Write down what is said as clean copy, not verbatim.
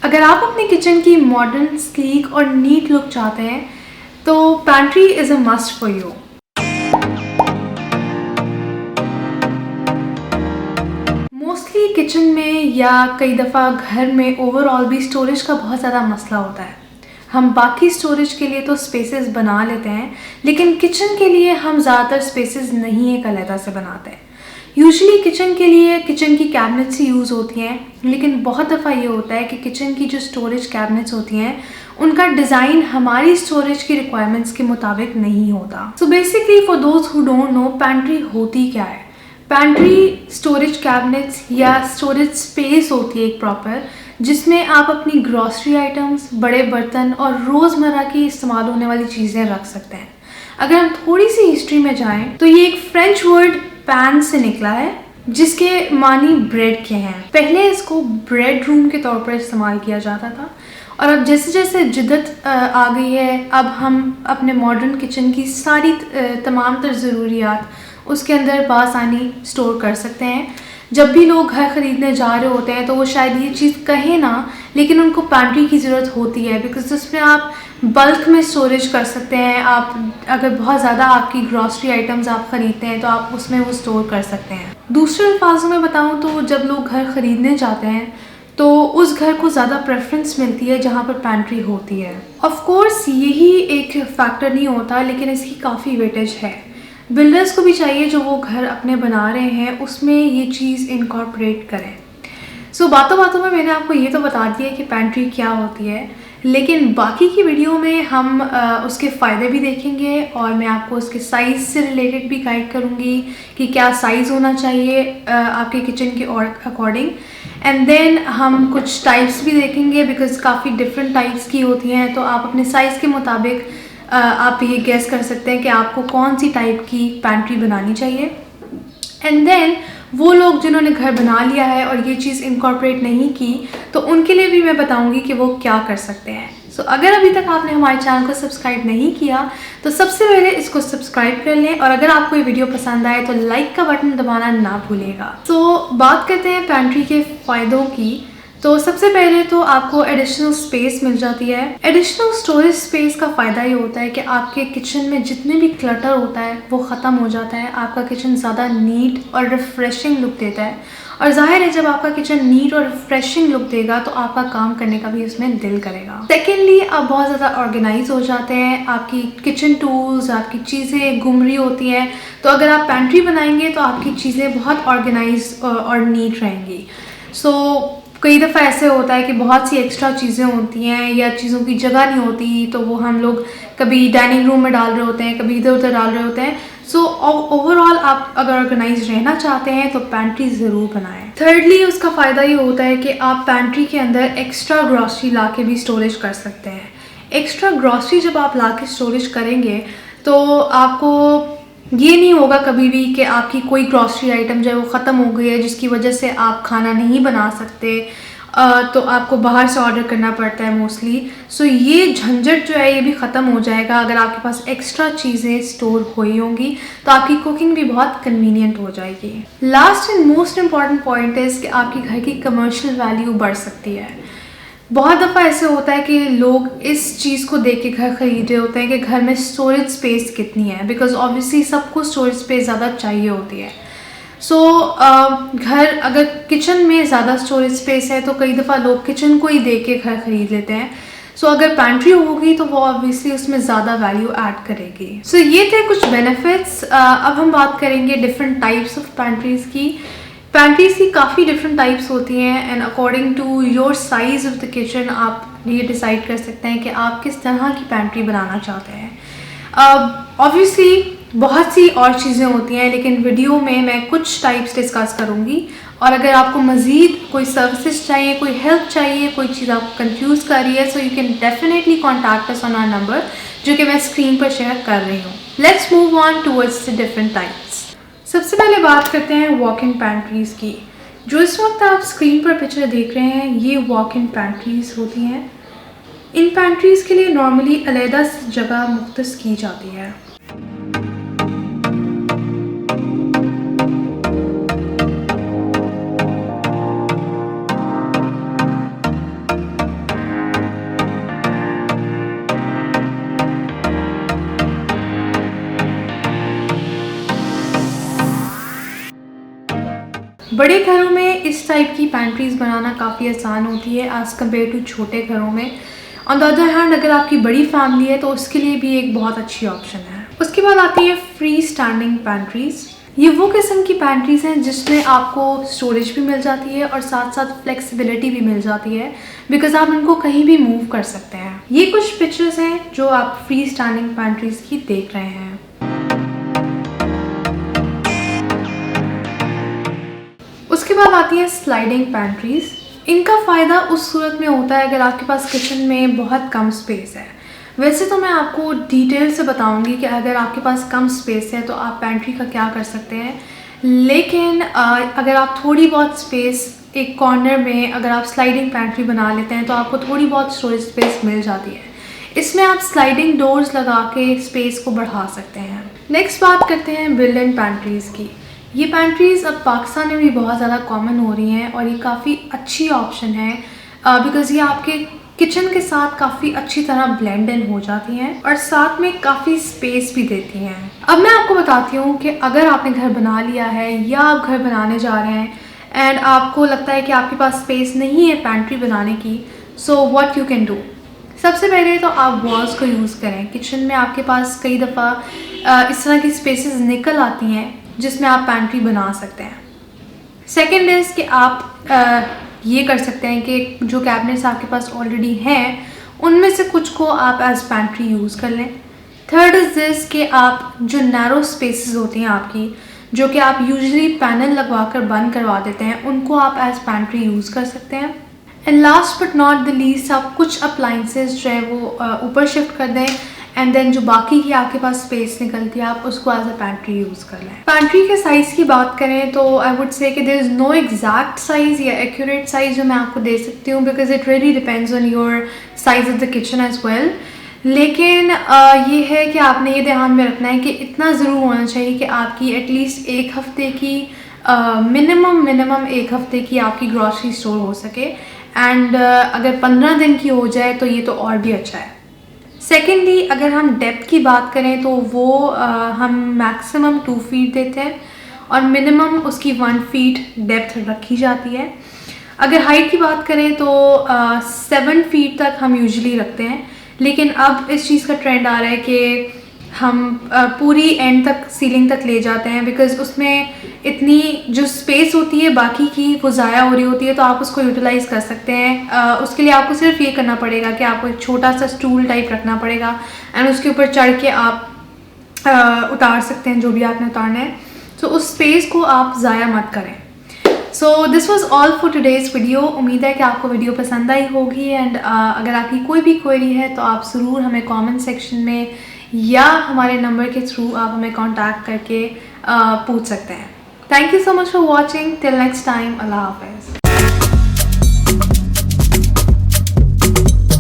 अगर आप अपने किचन की मॉडर्न, स्लीक और नीट लुक चाहते हैं तो pantry is a must for you. Mostly kitchen में या कई दफ़ा घर में ओवरऑल भी स्टोरेज का बहुत ज़्यादा मसला होता है। हम बाकी स्टोरेज के लिए तो स्पेसेस बना लेते हैं, लेकिन किचन के लिए हम ज़्यादातर स्पेसेस नहीं एक अलहदा से बनाते हैं। यूजुअली किचन के लिए किचन की कैबिनेट्स ही यूज़ होती हैं, लेकिन बहुत दफ़ा ये होता है कि किचन की जो स्टोरेज कैबिनेट्स होती हैं उनका डिज़ाइन हमारी स्टोरेज की रिक्वायरमेंट्स के मुताबिक नहीं होता। So basically for those who don't know, pantry होती क्या है? पैंट्री स्टोरेज कैबिनेट्स या स्टोरेज स्पेस होती है एक प्रॉपर, जिसमें आप अपनी ग्रॉसरी आइटम्स, बड़े बर्तन और रोज़मर्रा की इस्तेमाल होने वाली चीज़ें रख सकते हैं। अगर हम थोड़ी सी हिस्ट्री में जाएं तो ये एक फ्रेंच वर्ड पैन से निकला है, जिसके मानी ब्रेड के हैं। पहले इसको ब्रेड रूम के तौर पर इस्तेमाल किया जाता था, और अब जैसे जैसे जिद्दत आ गई है, अब हम अपने मॉडर्न किचन की सारी तमाम तर ज़रूरियात उसके अंदर बासानी स्टोर कर सकते हैं। जब भी लोग घर ख़रीदने जा रहे होते हैं तो वो शायद ये चीज़ कहें ना, लेकिन उनको पैंट्री की ज़रूरत होती है, बिकॉज उसमें आप बल्क में स्टोरेज कर सकते हैं। आप अगर बहुत ज़्यादा आपकी ग्रॉसरी आइटम्स आप ख़रीदते हैं तो आप उसमें वो स्टोर कर सकते हैं। दूसरे अल्फाजों में बताऊँ तो जब लोग घर ख़रीदने जाते हैं तो उस घर को ज़्यादा प्रेफरेंस मिलती है जहाँ पर पैंट्री होती है। ऑफ कोर्स यही एक फैक्टर नहीं होता, लेकिन इसकी काफ़ी वेटेज है। बिल्डर्स को भी चाहिए जो वो घर अपने बना रहे हैं उसमें ये चीज़ इनकॉर्पोरेट करें। सो बातों बातों में मैंने आपको ये तो बता दिया कि पैंट्री क्या होती है, लेकिन बाकी की वीडियो में हम उसके फ़ायदे भी देखेंगे और मैं आपको उसके साइज़ से रिलेटेड भी गाइड करूँगी कि क्या साइज़ होना चाहिए आपके किचन के अकॉर्डिंग। एंड देन हम कुछ टाइप्स भी देखेंगे, बिकॉज़ काफ़ी डिफरेंट टाइप्स की होती हैं, तो आप अपने साइज़ के मुताबिक आप ये गेस कर सकते हैं कि आपको कौन सी टाइप की पैंट्री बनानी चाहिए। एंड देन वो लोग जिन्होंने घर बना लिया है और ये चीज़ इनकॉर्पोरेट नहीं की, तो उनके लिए भी मैं बताऊंगी कि वो क्या कर सकते हैं। सो अगर अभी तक आपने हमारे चैनल को सब्सक्राइब नहीं किया तो सबसे पहले इसको सब्सक्राइब कर लें, और अगर आपको ये वीडियो पसंद आए तो लाइक का बटन दबाना ना भूलिएगा। तो बात करते हैं पैंट्री के फ़ायदों की। तो सबसे पहले तो आपको एडिशनल स्पेस मिल जाती है। एडिशनल स्टोरेज स्पेस का फ़ायदा ये होता है कि आपके किचन में जितने भी क्लटर होता है वो ख़त्म हो जाता है। आपका किचन ज़्यादा नीट और रिफ़्रेशिंग लुक देता है, और जाहिर है जब आपका किचन नीट और रिफ़्रेशिंग लुक देगा तो आपका काम करने का भी उसमें दिल करेगा। सेकेंडली, आप बहुत ज़्यादा ऑर्गेनाइज हो जाते हैं। आपकी किचन टूल्स, आपकी चीज़ें घूम रही होती हैं, तो अगर आप पैंट्री बनाएंगे तो आपकी चीज़ें बहुत ऑर्गेनाइज और नीट रहेंगी। सो कई दफ़ा ऐसे होता है कि बहुत सी एक्स्ट्रा चीज़ें होती हैं या चीज़ों की जगह नहीं होती, तो वो हम लोग कभी डाइनिंग रूम में डाल रहे होते हैं, कभी इधर उधर डाल रहे होते हैं। सो ओवरऑल आप अगर ऑर्गेनाइज रहना चाहते हैं तो पैंट्री ज़रूर बनाएं। थर्डली, उसका फ़ायदा ये होता है कि आप पैंट्री के अंदर एक्स्ट्रा ग्रॉसरी ला के भी स्टोरेज कर सकते हैं। एक्स्ट्रा ग्रॉसरी जब आप ला के स्टोरेज करेंगे तो आपको ये नहीं होगा कभी भी कि आपकी कोई ग्रॉसरी आइटम जो है वो ख़त्म हो गई है, जिसकी वजह से आप खाना नहीं बना सकते, तो आपको बाहर से ऑर्डर करना पड़ता है मोस्टली। सो ये झंझट जो है ये भी ख़त्म हो जाएगा अगर आपके पास एक्स्ट्रा चीज़ें स्टोर हुई होंगी, तो आपकी कुकिंग भी बहुत कन्वीनियंट हो जाएगी। Last and most important point is कि आपकी घर की कमर्शियल वैल्यू बढ़ सकती है। बहुत दफ़ा ऐसे होता है कि लोग इस चीज़ को देख के घर ख़रीद रहे होते हैं कि घर में स्टोरेज स्पेस कितनी है, बिकॉज़ ऑब्वियसली सबको स्टोरेज स्पेस ज़्यादा चाहिए होती है। सो घर अगर किचन में ज़्यादा स्टोरेज स्पेस है तो कई दफ़ा लोग किचन को ही देख के घर ख़रीद लेते हैं। सो अगर पैंट्री होगी तो वो ऑब्वियसली उसमें ज़्यादा वैल्यू ऐड करेगी। सो ये थे कुछ बेनिफिट्स। अब हम बात करेंगे डिफरेंट टाइप्स ऑफ पैंट्रीज़ की। पैंट्रीज़ की काफ़ी डिफरेंट टाइप्स होती हैं, and according to your size of the kitchen आप ये डिसाइड कर सकते हैं कि आप किस तरह की पैंट्री बनाना चाहते हैं। ऑब्वियसली बहुत सी और चीज़ें होती हैं, लेकिन वीडियो में मैं कुछ टाइप्स डिस्कस करूँगी, और अगर आपको मज़ीद कोई सर्विसेज चाहिए, कोई हेल्प चाहिए, कोई चीज़ आपको कंफ्यूज कर रही है, so you can definitely contact us on our number जो कि मैं स्क्रीन पर शेयर कर रही हूँ। Let's move on towards the different types. सबसे पहले बात करते हैं वॉक इन पैंट्रीज़ की। जो इस वक्त आप स्क्रीन पर पिक्चर देख रहे हैं ये वॉक इन पैंट्रीज़ होती हैं। इन पैंट्रीज़ के लिए नॉर्मली अलहदा जगह मुख्तस की जाती है। बड़े घरों में इस टाइप की पैंट्रीज बनाना काफ़ी आसान होती है एज़ कम्पेयर टू छोटे घरों में। ऑन द अदर हैंड अगर आपकी बड़ी फैमिली है तो उसके लिए भी एक बहुत अच्छी ऑप्शन है। उसके बाद आती है फ्री स्टैंडिंग पैंट्रीज। ये वो किस्म की पैंट्रीज हैं जिसमें आपको स्टोरेज भी मिल जाती है और साथ साथ फ्लेक्सिबिलिटी भी मिल जाती है, बिकॉज आप इनको कहीं भी मूव कर सकते हैं। ये कुछ पिक्चर्स हैं जो आप फ्री स्टैंडिंग पैंट्रीज की देख रहे हैं। उसके बाद आती है स्लाइडिंग पैंट्रीज। इनका फ़ायदा उस सूरत में होता है अगर आपके पास किचन में बहुत कम स्पेस है। वैसे तो मैं आपको डिटेल से बताऊंगी कि अगर आपके पास कम स्पेस है तो आप पैंट्री का क्या कर सकते हैं, लेकिन अगर आप थोड़ी बहुत स्पेस एक कॉर्नर में अगर आप स्लाइडिंग पैंट्री बना लेते हैं तो आपको थोड़ी बहुत स्टोरेज स्पेस मिल जाती है। इसमें आप स्लाइडिंग डोर्स लगा के स्पेस को बढ़ा सकते हैं। नेक्स्ट बात करते हैं बिल्ट-इन पैंट्रीज़ की। ये पैंट्रीज़ अब पाकिस्तान में भी बहुत ज़्यादा कॉमन हो रही हैं और ये काफ़ी अच्छी ऑप्शन है बिकॉज़ ये आपके किचन के साथ काफ़ी अच्छी तरह ब्लेंड इन हो जाती हैं और साथ में काफ़ी स्पेस भी देती हैं। अब मैं आपको बताती हूँ कि अगर आपने घर बना लिया है या आप घर बनाने जा रहे हैं एंड आपको लगता है कि आपके पास स्पेस नहीं है पैंट्री बनाने की, so what you can do. सबसे पहले तो आप वॉल्स को यूज़ करें। किचन में आपके पास कई दफ़ा इस तरह की स्पेसेस निकल आती हैं जिसमें आप पैंट्री बना सकते हैं। सेकेंड इज़ कि आप ये कर सकते हैं कि जो कैबिनेट्स आपके पास ऑलरेडी हैं उनमें से कुछ को आप एज पैंट्री यूज़ कर लें। थर्ड इज़ दिस कि आप जो नैरो स्पेसेस होती हैं आपकी, जो कि आप यूजुअली पैनल लगवा कर बंद करवा देते हैं, उनको आप एज पैंट्री यूज़ कर सकते हैं। And last but not the least, आप कुछ अप्लाइंसेस जो है वो ऊपर शिफ्ट कर दें एंड देन जो बाकी की आपके पास स्पेस निकलती है आप उसको एज अ पैंट्री यूज़ कर लें। पैंट्री के साइज़ की बात करें तो आई वुड से कि there is no exact size या एक्यूरेट साइज़ जो मैं आपको दे सकती हूँ, because it really depends on your size of the kitchen as well. लेकिन ये है कि आपने ये ध्यान में रखना है कि इतना ज़रूर होना चाहिए कि आपकी एटलीस्ट एक हफ़्ते की मिनिमम एक हफ़्ते की आपकी ग्रॉसरी स्टोर हो सके एंड अगर 15 दिन की हो जाए तो ये तो और भी अच्छा है। सेकेंडली, अगर हम डेप्थ की बात करें तो वो हम मैक्सिमम 2 फीट देते हैं और मिनिमम उसकी 1 फीट डेप्थ रखी जाती है। अगर हाइट की बात करें तो 7 फीट तक हम यूजुअली रखते हैं, लेकिन अब इस चीज़ का ट्रेंड आ रहा है कि हम पूरी एंड तक सीलिंग तक ले जाते हैं, बिकॉज़ उसमें इतनी जो स्पेस होती है बाकी की वो ज़ाया हो रही होती है, तो आप उसको यूटिलाइज़ कर सकते हैं। उसके लिए आपको सिर्फ ये करना पड़ेगा कि आपको एक छोटा सा स्टूल टाइप रखना पड़ेगा एंड उसके ऊपर चढ़ के आप उतार सकते हैं जो भी आपने उतारना है। सो उस स्पेस को आप ज़ाया मत करें। So this was all for today's video. उम्मीद है कि आपको वीडियो पसंद आई होगी एंड अगर आपकी कोई भी क्वेरी है तो आप ज़रूर हमें कमेंट सेक्शन में या हमारे नंबर के थ्रू आप हमें कांटेक्ट करके पूछ सकते हैं। Thank you so much for watching. Till next time, अल्लाह हाफ़िज़।